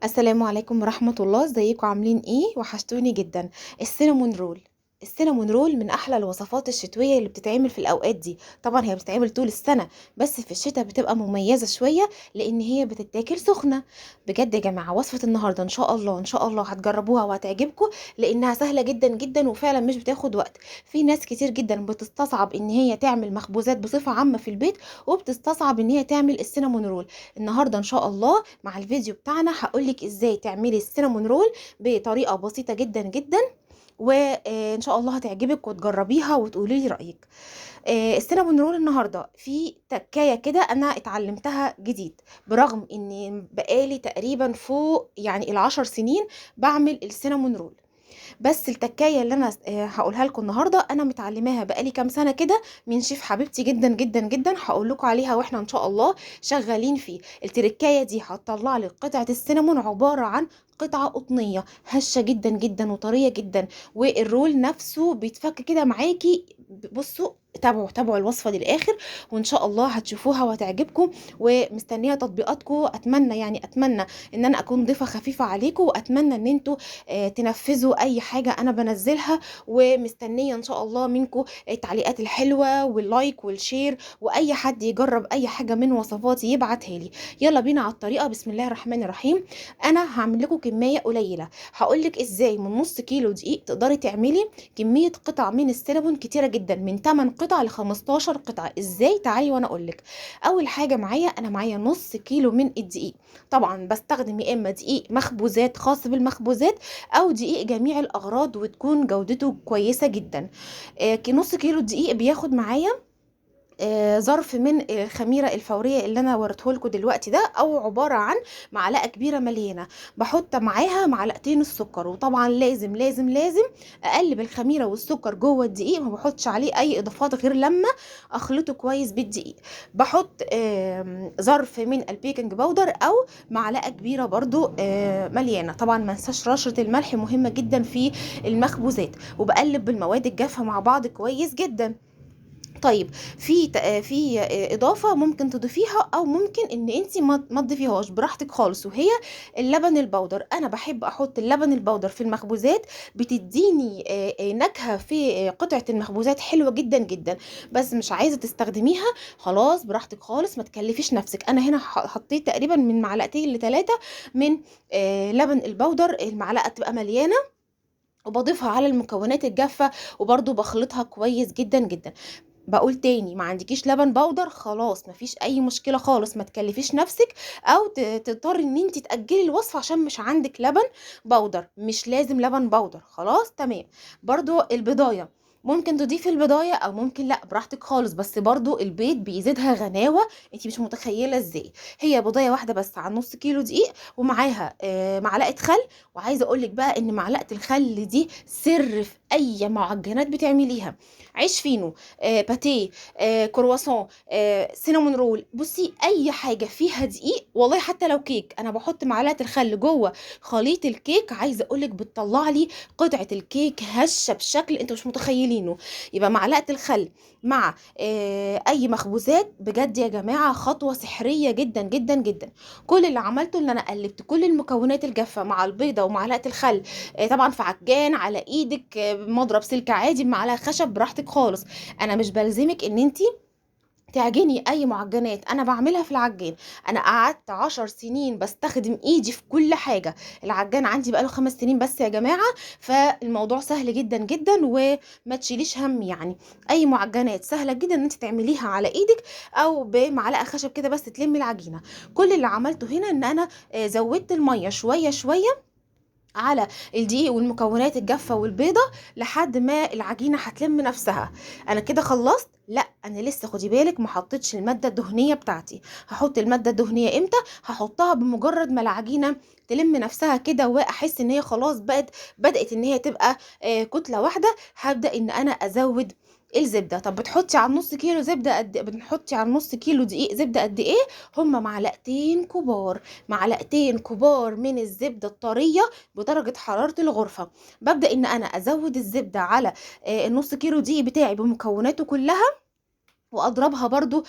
السلام عليكم ورحمة الله، ازيكم عاملين ايه؟ وحشتوني جدا. السينامون رول. السينامون رول من احلى الوصفات الشتوية اللي بتتعمل في الاوقات دي. طبعا هي بتتعمل طول السنة، بس في الشتاء بتبقى مميزة شوية لان هي بتتاكل سخنة. بجد يا جماعة، وصفة النهاردة ان شاء الله هتجربوها وهتعجبكم، لانها سهلة جدا جدا وفعلا مش بتاخد وقت. في ناس كتير جدا بتستصعب ان هي تعمل مخبوزات بصفة عامة في البيت، وبتستصعب ان هي تعمل السينامون رول. النهارده ان شاء الله مع الفيديو بتاعنا هقولك ازاي تعملي السينامون رول بطريقه بسيطه جدا جدا، وان شاء الله هتعجبك وتجربيها وتقولي لي رايك. السينامون رول النهارده في تكايه كده انا اتعلمتها جديد، برغم ان بقالي تقريبا فوق يعني ال10 سنين بعمل السينامون رول. بس التكايه اللي انا هقولها لكم النهارده انا متعلماها بقالي كام سنه كده من شيف حبيبتي جدا جدا جدا، هقول لكم عليها واحنا ان شاء الله شغالين فيه. التركايه دي هتطلع لي قطعه السينامون عباره عن قطعة قطنية هشة جدا جدا وطرية جدا، والرول نفسه بيتفك كده معاكي. بصوا، تابعوا الوصفة للآخر وإن شاء الله هتشوفوها وهتعجبكم. ومستنية تطبيقاتكم، أتمنى إن أنا أكون ضيفة خفيفة عليكم، وأتمنى إن انتوا تنفذوا اي حاجة انا بنزلها. ومستنية ان شاء الله منكم التعليقات الحلوة واللايك والشير، واي حد يجرب اي حاجة من وصفاتي يبعتها لي. يلا بينا على الطريقة. بسم الله الرحمن الرحيم. انا هعمل لكم كمية قليلة، هقولك ازاي من نص كيلو دقيق تقدري تعملي كمية قطع من السينابون كتيرة جدا، من 8 قطع ل 15 قطعة. ازاي؟ تعالي وانا اقولك. اول حاجة معايا نص كيلو من الدقيق. طبعا بستخدم يا اما دقيق مخبوزات خاص بالمخبوزات، او دقيق جميع الاغراض وتكون جودته كويسه جدا. نص كيلو دقيق بياخد معايا ظرف من الخميره الفوريه اللي انا وريته لكم دلوقتي ده، او عباره عن معلقه كبيره مليانه. بحط معاها معلقتين السكر، وطبعا لازم لازم لازم اقلب الخميره والسكر جوه الدقيق، ما بحطش عليه اي اضافات غير لما اخلطه كويس بالدقيق. بحط ظرف من البيكنج باودر او معلقه كبيره برضو مليانه. طبعا ما انساش رشه الملح، مهمه جدا في المخبوزات. وبقلب بالمواد الجافه مع بعض كويس جدا. طيب، في اضافه ممكن تضيفيها او ممكن ان انت ما تضيفيهاش، براحتك خالص، وهي اللبن البودر. انا بحب احط اللبن البودر في المخبوزات، بتديني نكهه في قطعه المخبوزات حلوه جدا جدا. بس مش عايزه تستخدميها، خلاص براحتك خالص، ما تكلفيش نفسك. انا هنا حطيت تقريبا من معلقتين لثلاثه من لبن البودر، المعلقه تبقى مليانه، وبضيفها على المكونات الجافه، وبرضو بخلطها كويس جدا جدا. بقول تاني، ما عندكيش لبن بودر، خلاص مفيش اي مشكله خالص، ما تكلفيش نفسك او تضطري ان انت تاجلي الوصفه عشان مش عندك لبن بودر. مش لازم لبن بودر، خلاص تمام. برضو البضايه ممكن تضيفي البضايه او ممكن لا، براحتك خالص، بس برضو البيض بيزيدها غناوه، انت مش متخيله ازاي. هي بضايه واحده بس على نص كيلو دقيق، ومعاها معلقه خل. وعايزه اقولك بقى ان معلقه الخل دي سر في اي معجنات بتعمليها. عيش فينو، باتيه، كرواسون، سينامون رول، بصي اي حاجه فيها دقيق، والله حتى لو كيك انا بحط معلقه الخل جوه خليط الكيك، عايزه اقولك بتطلع لي قطعه الكيك هشه بشكل انتوا مش متخيلينه. يبقى معلقه الخل مع اي مخبوزات، بجد يا جماعه خطوه سحريه جدا جدا جدا. كل اللي عملته ان انا قلبت كل المكونات الجافه مع البيضه ومعلقه الخل، طبعا في عجان على ايدك، مضرب سلك عادي، بمعلقه خشب، براحتك خالص. انا مش بلزمك ان انتي تعجني اي معجنات انا بعملها في العجان. انا قعدت 10 سنين بستخدم ايدي في كل حاجة. العجان عندي بقاله 5 سنين بس يا جماعة، فالموضوع سهل جدا جدا وما تشيليش هم يعني. اي معجنات سهلة جدا ان انت تعمليها على ايدك او بمعلقة خشب كده بس تلمي العجينة. كل اللي عملته هنا ان انا زودت المية شوية شوية على الدقيق والمكونات الجافة والبيضة لحد ما العجينة هتلم نفسها. انا كده خلصت؟ لا، انا لسه، خدي بالك، ما حطيتش المادة الدهنية بتاعتي. هحط المادة الدهنية امتى؟ هحطها بمجرد ما العجينة تلم نفسها كده، واحس ان هي خلاص بدأت ان هي تبقى كتلة واحدة. هبدأ ان انا ازود الزبده. طب بتحطي على النص كيلو زبده قد بنحطي على النص كيلو دقيق زبده قد ايه؟ هما معلقتين كبار، معلقتين كبار من الزبده الطريه بدرجة حرارة الغرفة. ببدأ ان انا ازود الزبدة على النص كيلو دقيق بتاعي بمكوناته كلها، واضربها برضو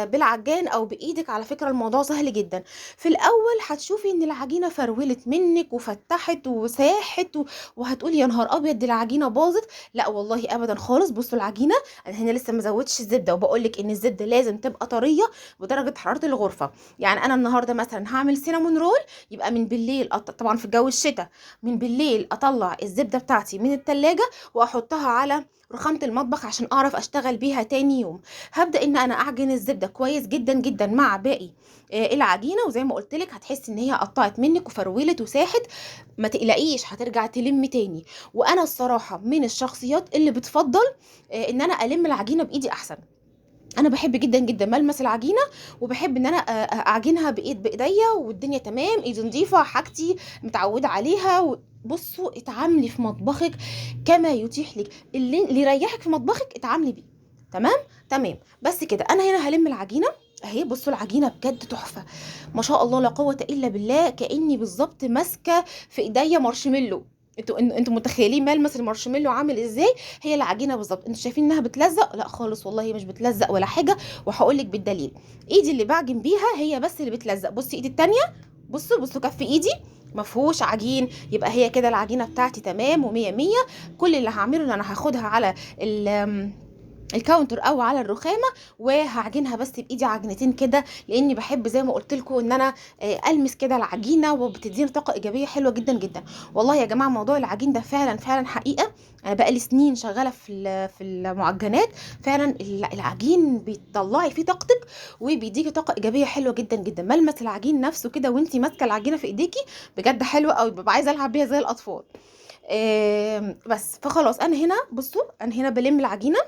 بالعجان او بايدك. على فكره الموضوع سهل جدا. في الاول هتشوفي ان العجينه فرولت منك وفتحت وساحت وهتقولي يا نهار ابيض دي العجينه باظت. لا والله ابدا خالص. بصوا العجينه، انا هنا لسه ما زودتش الزبده، وبقول لك ان الزبده لازم تبقى طريه بدرجه حراره الغرفه. يعني انا النهارده مثلا هعمل سينامون رول، يبقى من بالليل طبعا في جو الشتاء، من بالليل اطلع الزبده بتاعتي من التلاجة واحطها على رخامة المطبخ عشان اعرف اشتغل بيها تاني يوم. هبدأ ان انا اعجن الزبدة كويس جدا جدا مع باقي العجينة، وزي ما قلت لك هتحسي ان هي قطعت منك وفرولت وساحت. ما تقلقيش هترجع تلم تاني. وانا الصراحة من الشخصيات اللي بتفضل ان انا الم العجينة بايدي احسن. انا بحب جدا جدا ملمس العجينه، وبحب ان انا اعجنها بايديا والدنيا تمام، ايدي نظيفه، حاجتي متعوده عليها بصوا اتعاملي في مطبخك كما يتيح لك، اللي يريحك في مطبخك اتعاملي بيه. تمام. تمام. بس كده انا هنا هلم العجينه اهي. بصوا العجينه بجد تحفه، ما شاء الله لا قوه الا بالله، كاني بالظبط ماسكه في ايديا مارشميلو. انتوا متخيلين ملمس المارشميلو عامل ازاي؟ هي العجينه بالظبط. انتوا شايفين انها بتلزق؟ لا خالص والله هي مش بتلزق ولا حاجه. وهقول لك بالدليل. ايدي اللي بعجن بيها هي بس اللي بتلزق. بصي ايدي التانية، بصوا بصوا كف ايدي مفهوش عجين. يبقى هي كده العجينه بتاعتي تمام ومية مية. كل اللي هعمله ان انا هاخدها على الكاونتر او على الرخامه، وهعجنها بس بايدي عجنتين كده، لاني بحب زي ما قلت لكم ان انا المس كده العجينه، وبتديني طاقه ايجابيه حلوه جدا جدا. والله يا جماعه موضوع العجين ده فعلا فعلا حقيقه. انا بقالي سنين شغاله في المعجنات. فعلا العجين بيطلعي فيه طاقتك وبيديكي طاقه ايجابيه حلوه جدا جدا. ملمس العجين نفسه كده وانتي ماسكه العجينه في ايديكي بجد حلوه قوي، ببقى عايزه العب بيها زي الاطفال. بس فخلاص انا هنا بصوا انا هنا بلم العجينه،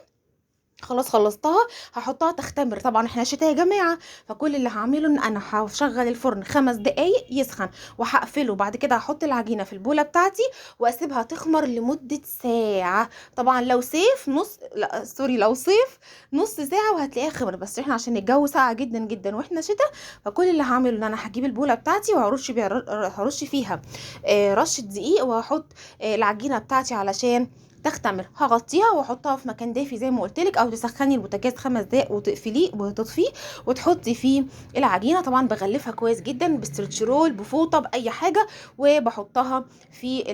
خلاص خلصتها. هحطها تختمر. طبعا احنا شتا يا جماعه، فكل اللي هعمله ان انا هشغل الفرن 5 دقايق يسخن وهقفله. بعد كده هحط العجينه في البوله بتاعتي واسيبها تخمر لمده ساعه. طبعا لو صيف نص، لا سوري لو صيف نص ساعه وهتلاقيها خمر. بس احنا عشان الجو ساقع جدا جدا واحنا شتا، فكل اللي هعمله ان انا هجيب البوله بتاعتي وهرش بيها هرش فيها رشه دقيق، وهحط العجينه بتاعتي علشان تختمر. هغطيها واحطها في مكان دافي زي ما قلت لك، او تسخني البوتاجاز 5 دقايق وتقفليه وتطفيه وتحطي فيه العجينه. طبعا بغلفها كويس جدا بستريتشرول بفوطه باي حاجه، وبحطها في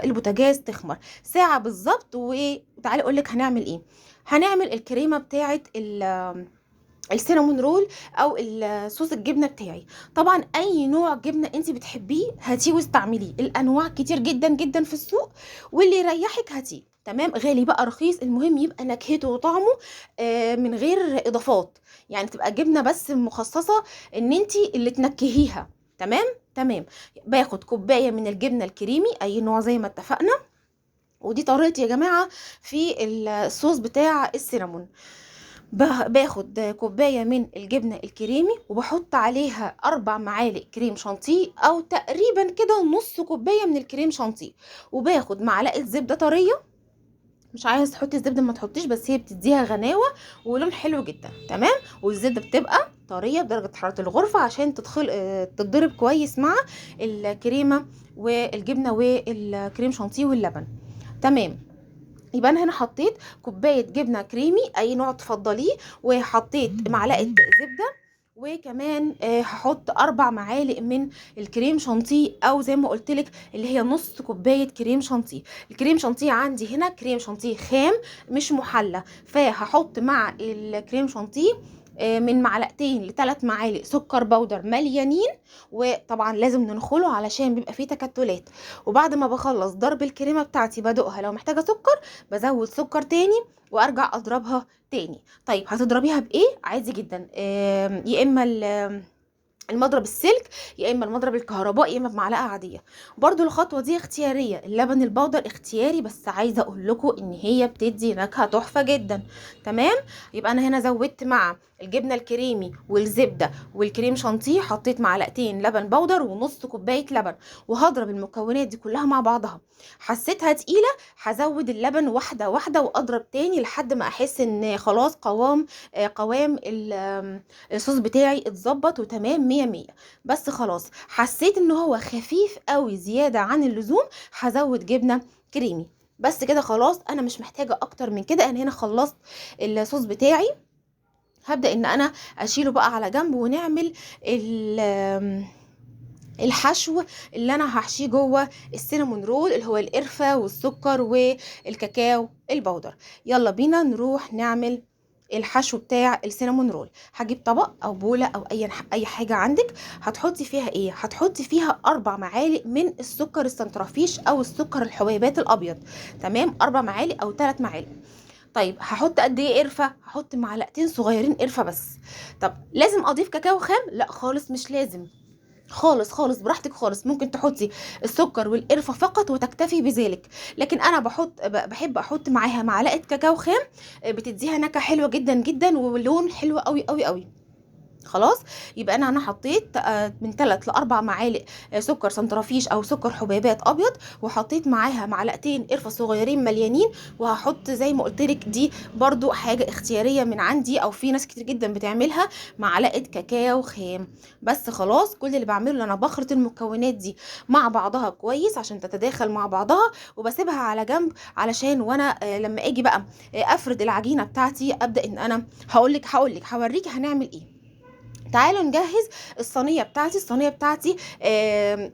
البوتاجاز تخمر ساعه بالظبط. وتعالي اقول لك هنعمل ايه. هنعمل الكريمه بتاعه السينامون رول او صوص الجبنه بتاعي. طبعا اي نوع جبنه انت بتحبيه هاتيه واستعمليه، الانواع كتير جدا جدا في السوق، واللي يريحك هاتيه. تمام، غالي بقى رخيص، المهم يبقى نكهته وطعمه من غير اضافات. يعني تبقى جبنه بس مخصصه ان انت اللي تنكهيها. تمام. تمام. باخد كوبايه من الجبنه الكريمي اي نوع زي ما اتفقنا. ودي طريقتي يا جماعه في الصوص بتاع السينامون. باخد كوباية من الجبنة الكريمي وبحط عليها 4 معالق كريم شانتيه، او تقريبا كده نص كوباية من الكريم شانتيه. وباخد معلقة زبدة طرية، مش عايز تحطي الزبدة ما تحطيش، بس هي بتديها غناوة ولون حلو جدا. تمام. والزبدة بتبقى طرية بدرجة حرارة الغرفة عشان تتضرب كويس مع الكريمة والجبنة والكريم شانتيه واللبن. تمام. يبقى انا هنا حطيت كوبايه جبنه كريمي اي نوع تفضليه، وحطيت معلقه زبده، وكمان هحط 4 معالق من الكريم شانتيه، او زي ما قلت لك اللي هي نص كوبايه كريم شانتيه. الكريم شانتيه عندي هنا كريم شانتيه خام مش محلى، فهحط مع الكريم شانتيه من 2 ل3 معالق سكر بودر مليانين. وطبعا لازم ننخله علشان بيبقى فيه تكتلات. وبعد ما بخلص ضرب الكريمه بتاعتي بدوقها، لو محتاجه سكر بزود سكر تاني وارجع اضربها تاني. طيب هتضربيها بايه؟ عادي جدا، يا اما المضرب السلك، يا اما المضرب الكهربائي، يا اما بمعلقه عاديه. برضو الخطوه دي اختياريه، اللبن البودر اختياري، بس عايزه اقول لكم ان هي بتدي نكهه تحفه جدا. تمام. يبقى انا هنا زودت مع الجبنه الكريمي والزبده والكريم شانتيه، حطيت معلقتين لبن بودر ونص كوبايه لبن، وهضرب المكونات دي كلها مع بعضها. حسيتها تقيله هزود اللبن واحده واحده واضرب تاني لحد ما احس ان خلاص قوام الصوص بتاعي اتظبط وتمام مية مية. بس خلاص حسيت ان هو خفيف قوي زيادة عن اللزوم، هزود جبنة كريمي. بس كده خلاص، انا مش محتاجه اكتر من كده. انا هنا خلصت الصوص بتاعي. هبدا ان انا اشيله بقى على جنب، ونعمل الحشو اللي انا هحشيه جوه السينامون رول، اللي هو القرفه والسكر والكاكاو البودر. يلا بينا نروح نعمل الحشو بتاع السينامون رول. هجيب طبق او بوله او اي حاجه عندك. هتحطي فيها ايه؟ هتحطي فيها 4 معالق من السكر السنترافيش او السكر الحبيبات الابيض. تمام، 4 معالق او 3 معالق. طيب هحط قد ايه قرفه؟ هحط معلقتين صغيرين قرفه بس. طب لازم اضيف كاكاو خام؟ لا خالص، مش لازم خالص خالص، براحتك خالص. ممكن تحطي السكر والقرفه فقط وتكتفي بذلك. لكن انا بحب احط معاها معلقه كاكاو خام. بتديها نكهه حلوه جدا جدا ولون حلو قوي قوي قوي. خلاص، يبقى انا حطيت من 3 ل4 معالق سكر سنترافيش او سكر حبيبات ابيض، وحطيت معاها معلقتين قرفه صغيرين مليانين. وهحط زي ما قلت لك، دي برضو حاجه اختياريه من عندي، او في ناس كتير جدا بتعملها، معلقه كاكاو خام. بس خلاص، كل اللي بعمله ان انا بخلط المكونات دي مع بعضها كويس عشان تتداخل مع بعضها، وبسيبها على جنب علشان وانا لما اجي بقى افرد العجينه بتاعتي، ابدا ان انا هقولك هوريكي هنعمل ايه. تعالوا نجهز الصينيه بتاعتي. الصينيه بتاعتي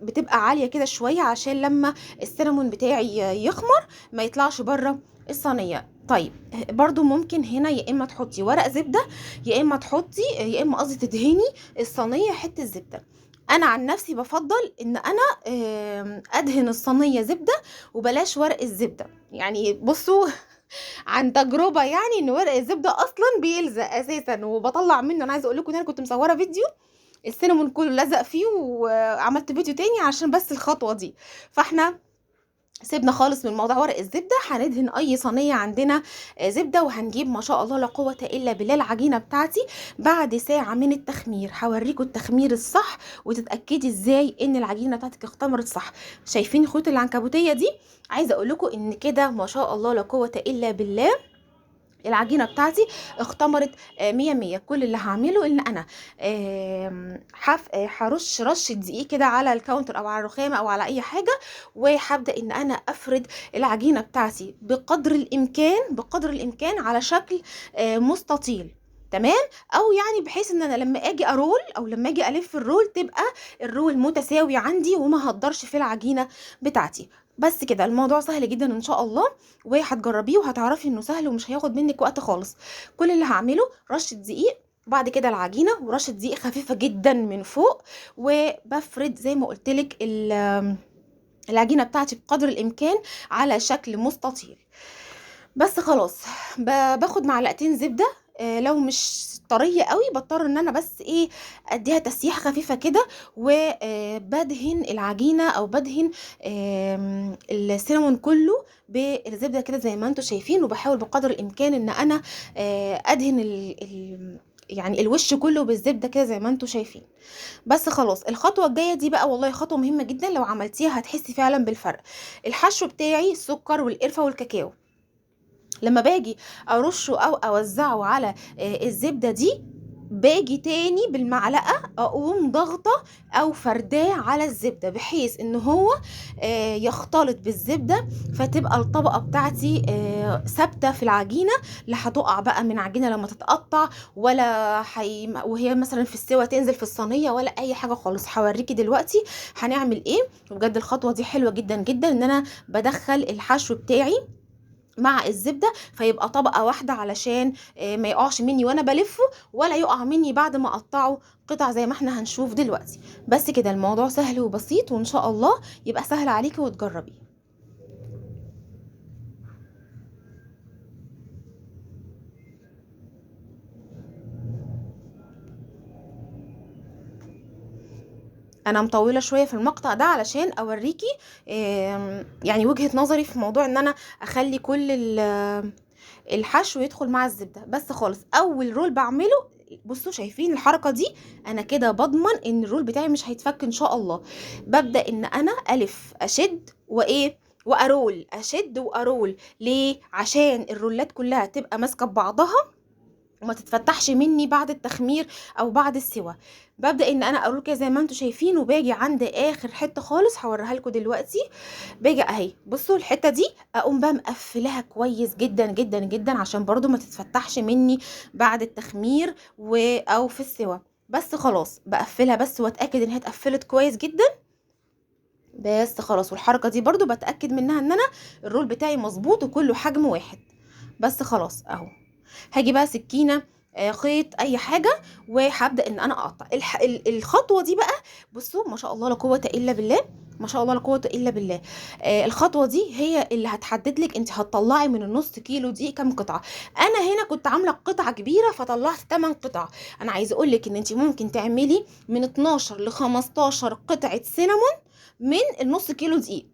بتبقى عاليه كده شويه عشان لما السينامون بتاعي يخمر ما يطلعش بره الصينيه. طيب برضو ممكن هنا يا اما تحطي ورق زبده، يا اما تحطي، يا اما قصدي تدهني الصينيه حته زبده. انا عن نفسي بفضل ان انا ادهن الصينيه زبده وبلاش ورق الزبده. يعني بصوا عن تجربه، يعني ان ورق الزبده اصلا بيلزق اساسا وبطلع منه. انا عايزه اقول لكم ان انا كنت مصوره فيديو السينامون كله لزق فيه، وعملت فيديو تاني عشان بس الخطوه دي. فاحنا سيبنا خالص من موضوع ورق الزبده. هندهن اي صينيه عندنا زبده، وهنجيب ما شاء الله لا قوه الا بالله العجينه بتاعتي بعد ساعه من التخمير. هوريكم التخمير الصح وتتاكدي ازاي ان العجينه بتاعتك اختمرت صح. شايفين الخيوط العنكبوتيه دي؟ عايزه اقول لكم ان كده ما شاء الله لا قوه الا بالله العجينه بتاعتي اختمرت مية مية. كل اللي هعمله ان انا هرش رشه دقيق كده على الكاونتر او على الرخامه او على اي حاجه، وهبدا ان انا افرد العجينه بتاعتي بقدر الامكان على شكل مستطيل. تمام، او يعني بحيث ان انا لما اجي ارول او لما اجي الف الرول تبقى الرول متساوي عندي وما هقدرش في العجينه بتاعتي. بس كده الموضوع سهل جدا ان شاء الله، وهتجربيه وهتعرفي انه سهل ومش هياخد منك وقت خالص. كل اللي هعمله رشه دقيق، بعد كده العجينه ورشه دقيق خفيفه جدا من فوق، وبفرد زي ما قلت لك العجينه بتاعتي بقدر الامكان على شكل مستطيل. بس خلاص، باخد معلقتين زبده. لو مش طريه قوي بضطر ان انا بس ايه اديها تسييحه خفيفه كده، وبدهن العجينه او بدهن السينامون كله بالزبده كده زي ما انتم شايفين. وبحاول بقدر الامكان ان انا ادهن يعني الوش كله بالزبده كده زي ما انتم شايفين. بس خلاص، الخطوه الجايه دي بقى والله خطوه مهمه جدا، لو عملتيها هتحسي فعلا بالفرق. الحشو بتاعي السكر والقرفه والكاكاو، لما باجي ارشه او اوزعه على الزبده دي، باجي تاني بالمعلقه اقوم ضغطه او فرداه على الزبده بحيث ان هو يختلط بالزبده، فتبقى الطبقه بتاعتي ثابته في العجينه. لا هتقع بقى من عجينه لما تتقطع، ولا وهي مثلا في السوا تنزل في الصينيه، ولا اي حاجه خالص. هوريكي دلوقتي هنعمل ايه. وبجد الخطوه دي حلوه جدا جدا، ان انا بدخل الحشو بتاعي مع الزبده فيبقى طبقه واحده علشان ما يقعش مني وانا بلفه، ولا يقع مني بعد ما اقطعه قطع زي ما احنا هنشوف دلوقتي. بس كده الموضوع سهل وبسيط، وان شاء الله يبقى سهل عليكي وتجربيه. انا مطوله شويه في المقطع ده علشان اوريكي يعني وجهة نظري في موضوع ان انا اخلي كل الحشو يدخل مع الزبده. بس خالص، اول رول بعمله، بصوا شايفين الحركه دي؟ انا كده بضمن ان الرول بتاعي مش هيتفك ان شاء الله. ببدا ان انا الف اشد وايه وارول، اشد وارول. ليه؟ عشان الرولات كلها تبقى ماسكه ببعضها وما تتفتحش مني بعد التخمير او بعد السوا. ببدا ان انا اقول كده زي ما انتم شايفين، وباجي عند اخر حته خالص هوريها لكم دلوقتي. باجي اهي، بصوا الحته دي اقوم بقى مقفلاها كويس جدا جدا جدا عشان برضو ما تتفتحش مني بعد التخمير او في السوا. بس خلاص بقفلها بس واتاكد ان هي اتقفلت كويس جدا. بس خلاص، والحركه دي برضو بتاكد منها ان انا الرول بتاعي مظبوط وكله حجم واحد. بس خلاص اهو، هاجي بقى سكينه، خيط، اي حاجه، وهبدا ان انا اقطع الخطوه دي بقى. بصوا ما شاء الله لا قوه الا بالله، ما شاء الله لا قوه الا بالله. الخطوه دي هي اللي هتحدد لك انت هتطلعي من النص كيلو دي كام قطعه. انا هنا كنت عامله قطعه كبيره فطلعت 8 قطع. انا عايزه اقول لك ان انت ممكن تعملي من 12 ل 15 قطعه سينامون من النص كيلو دقيق.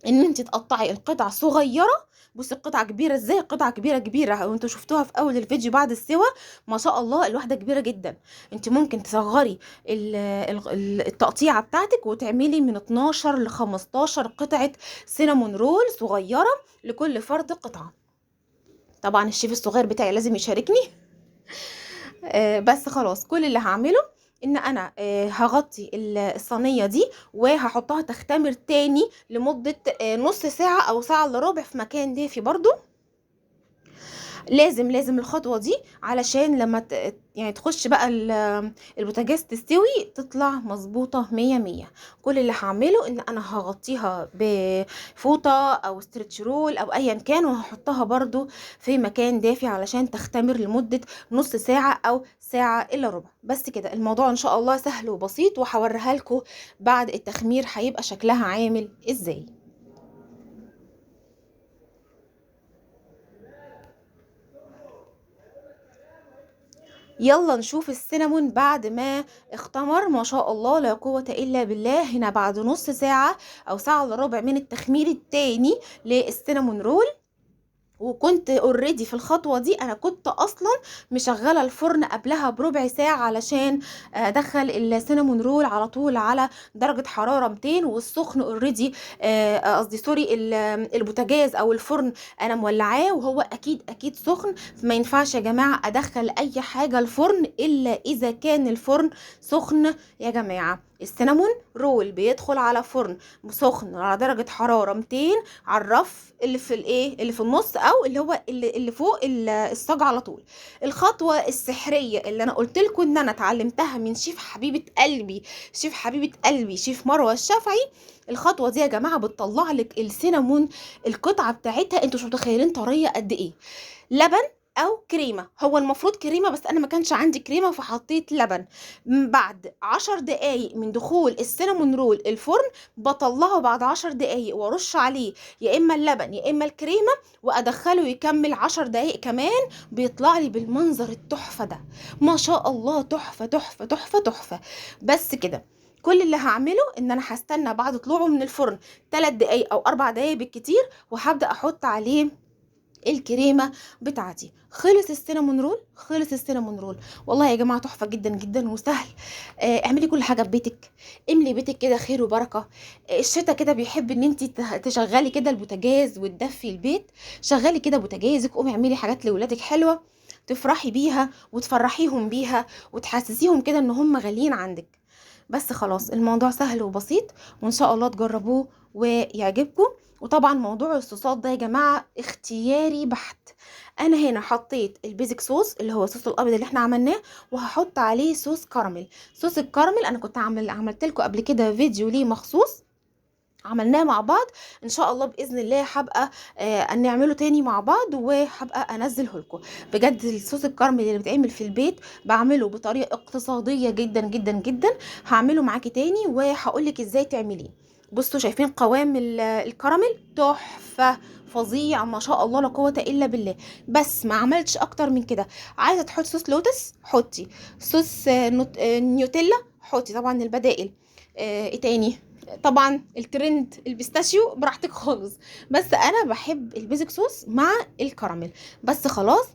ان انت تقطعي القطع صغيره. بصي القطعه كبيره ازاي، قطعه كبيره كبيره، وانتوا شفتوها في اول الفيديو بعد السوا. ما شاء الله الواحده كبيره جدا. انت ممكن تصغري التقطيعه بتاعتك وتعملي من 12 ل 15 قطعه سينامون رول صغيره لكل فرد قطعه. طبعا الشيف الصغير بتاعي لازم يشاركني. بس خلاص، كل اللي هعمله ان انا هغطي الصينيه دي وهحطها تختمر تاني لمده نص ساعه او ساعه الا ربع في مكان دافي برضو. لازم الخطوه دي علشان لما يعني تخش بقى البوتاجاز تستوي تطلع مظبوطه مية مية. كل اللي هعمله ان انا هغطيها بفوطه او ستريتش رول او ايا كان، وهحطها برضو في مكان دافي علشان تختمر لمده نص ساعه او ساعه الا ربع. بس كده الموضوع ان شاء الله سهل وبسيط، وهوريها لكم بعد التخمير هيبقى شكلها عامل ازاي. يلا نشوف السينامون بعد ما اختمر. ما شاء الله لا قوة الا بالله. هنا بعد نص ساعة او ساعة الا ربع من التخمير التاني للسينامون رول، وكنت اوريدي في الخطوه دي انا كنت اصلا مشغله الفرن قبلها بربع ساعه علشان ادخل السينامون رول على طول على درجه حراره 200، والسخن اوريدي، قصدي سوري، البوتاجاز او الفرن انا مولعاه وهو اكيد سخن. فما ينفعش يا جماعه ادخل اي حاجه الفرن الا اذا كان الفرن سخن. يا جماعه السينامون رول بيدخل على فرن سخن على درجه حراره 200 على الرف اللي في اللي في النص، او اللي هو اللي فوق الصاج على طول. الخطوه السحريه اللي انا قلت لكم ان انا اتعلمتها من شيف حبيبه قلبي، شيف مروه الشافعي. الخطوه دي يا جماعه بتطلع لك السينامون القطعه بتاعتها انتوا مش متخيلين طريه قد ايه. لبن او كريمه، هو المفروض كريمه بس انا ما كانش عندي كريمه فحطيت لبن. بعد 10 دقايق من دخول السينامون رول الفرن بطلعه بعد 10 دقايق وارش عليه يا اما اللبن يا اما الكريمه، وادخله يكمل 10 دقايق كمان، بيطلع لي بالمنظر التحفه ده. ما شاء الله تحفه تحفه تحفه تحفه. بس كده، كل اللي هعمله ان انا هستنى بعد طلوعه من الفرن 3 دقايق او 4 دقايق بالكتير، وهبدا احط عليه الكريمه بتاعتي. خلص السينامون رول، خلص السينامون رول. والله يا جماعه تحفه جدا جدا وسهل. اعملي كل حاجه في بيتك، املي بيتك كده خير وبركه. الشتا كده بيحب ان انت تشغلي كده البوتاجاز وتدفي البيت. شغلي كده بوتاجازك، قومي اعملي حاجات لاولادك حلوه تفرحي بيها وتفرحيهم بيها وتحسسيهم كده ان هم غاليين عندك. بس خلاص الموضوع سهل وبسيط، وان شاء الله تجربوه ويعجبكم. وطبعا موضوع الصوصات ده يا جماعه اختياري بحت. انا هنا حطيت البيزك صوص اللي هو الصوص الابيض اللي احنا عملناه، وهحط عليه صوص كراميل. صوص الكراميل انا كنت عملت لكم قبل كده فيديو ليه مخصوص، عملناه مع بعض. ان شاء الله باذن الله هبقى نعمله تاني مع بعض وهبقى انزله لكم. بجد الصوص الكراميل اللي بيتعمل في البيت بعمله بطريقه اقتصاديه جدا جدا جدا. هعمله معاكي تاني وهقولك ازاي تعمليه. بصوا شايفين قوام الكراميل تحفه، فظيع ما شاء الله لا قوه الا بالله. بس ما عملتش اكتر من كده. عايزه تحطي صوص لوتس حطي، صوص نيوتيلا حطي، طبعا البدائل. ايه تاني؟ طبعا الترند البيستاشيو براحتك خالص، بس انا بحب البيزك صوص مع الكراميل. بس خلاص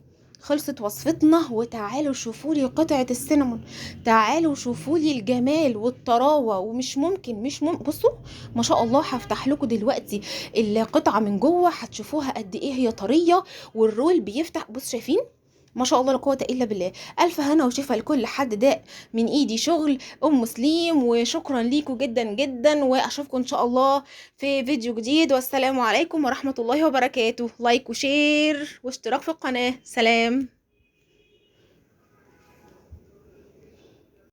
خلصت وصفتنا. وتعالوا شوفوا لي قطعه السينامون، تعالوا شوفوا لي الجمال والطراوه، ومش ممكن مش ممكن. بصوا ما شاء الله هفتح لكم دلوقتي القطعه من جوه هتشوفوها قد ايه هي طريه، والرول بيفتح. بصوا شايفين ما شاء الله لا قوة إلا بالله. ألف هنا وشفا لكل حد داق من إيدي شغل سليم، وشكرا ليكم جدا جدا، وأشوفكم إن شاء الله في فيديو جديد، والسلام عليكم ورحمة الله وبركاته. لايك وشير واشتراك في القناة. سلام.